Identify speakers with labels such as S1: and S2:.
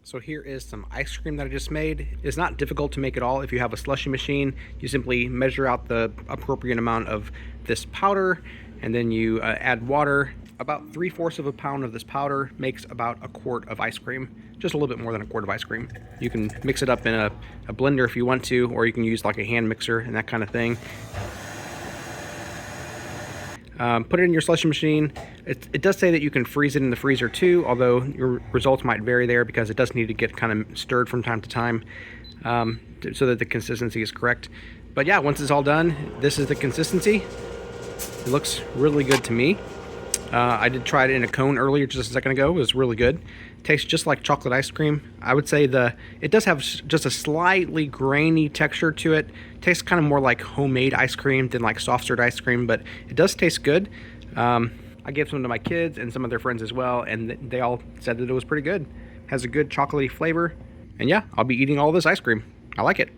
S1: So here is some ice cream that I just made. It's not difficult to make at all. If you have a slushy machine, you simply measure out the appropriate amount of this powder, and then you add water. About 3/4 of a pound of this powder makes about a quart of ice cream, just a little bit more than a quart of ice cream. You can mix it up in a blender if you want to, or you can use like a hand mixer and that kind of thing. Put it in your slushy machine. It does say that you can freeze it in the freezer too, although your results might vary there because it does need to get kind of stirred from time to time so that the consistency is correct. But yeah, once it's all done, this is the consistency. It looks really good to me. I did try it in a cone earlier just a second ago. It was really good. Tastes just like chocolate ice cream. I would say it does have just a slightly grainy texture to it. Tastes kind of more like homemade ice cream than like soft served ice cream, but it does taste good. I gave some to my kids and some of their friends as well, and they all said that it was pretty good. Has a good chocolatey flavor, and yeah, I'll be eating all this ice cream. I like it.